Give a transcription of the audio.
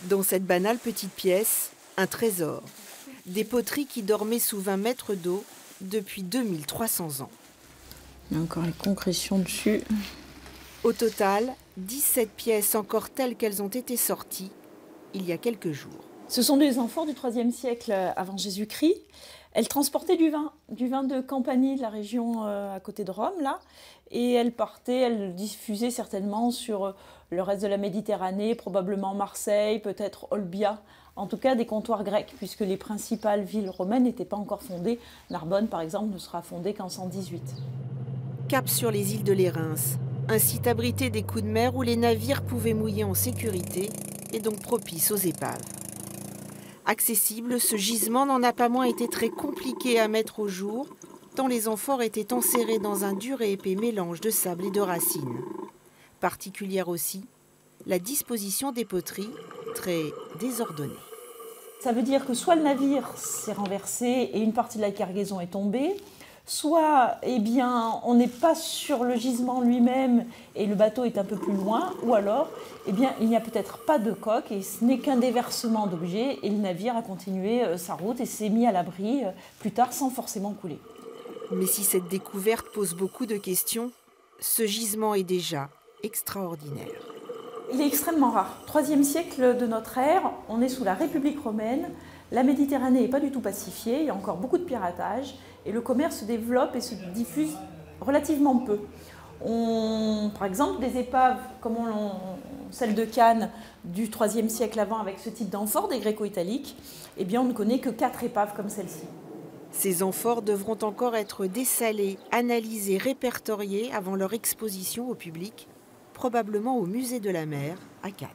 Dans cette banale petite pièce, un trésor. Des poteries qui dormaient sous 20 mètres d'eau depuis 2300 ans. Il y a encore les concrétions dessus. Au total, 17 pièces encore telles qu'elles ont été sorties il y a quelques jours. Ce sont des amphores du IIIe siècle avant Jésus-Christ. Elles transportaient du vin de Campanie, de la région à côté de Rome, là. Et elles diffusaient certainement sur le reste de la Méditerranée, probablement Marseille, peut-être Olbia, en tout cas des comptoirs grecs, puisque les principales villes romaines n'étaient pas encore fondées. Narbonne, par exemple, ne sera fondée qu'en 118. Cap sur les îles de Lérins, un site abrité des coups de mer où les navires pouvaient mouiller en sécurité et donc propice aux épaves. Accessible, ce gisement n'en a pas moins été très compliqué à mettre au jour, tant les amphores étaient enserrés dans un dur et épais mélange de sable et de racines. Particulière aussi, la disposition des poteries, très désordonnée. Ça veut dire que soit le navire s'est renversé et une partie de la cargaison est tombée, soit on n'est pas sur le gisement lui-même et le bateau est un peu plus loin, ou alors il n'y a peut-être pas de coque et ce n'est qu'un déversement d'objets et le navire a continué sa route et s'est mis à l'abri plus tard sans forcément couler. Mais si cette découverte pose beaucoup de questions, ce gisement est déjà extraordinaire. Il est extrêmement rare. 3e siècle de notre ère, on est sous la République romaine, la Méditerranée n'est pas du tout pacifiée, il y a encore beaucoup de piratage et le commerce se développe et se diffuse relativement peu. Par exemple, des épaves comme celle de Cannes du IIIe siècle avant avec ce type d'amphore, des gréco-italiques, on ne connaît que 4 épaves comme celle-ci. Ces amphores devront encore être dessalés, analysés, répertoriés avant leur exposition au public, probablement au musée de la mer à Cannes.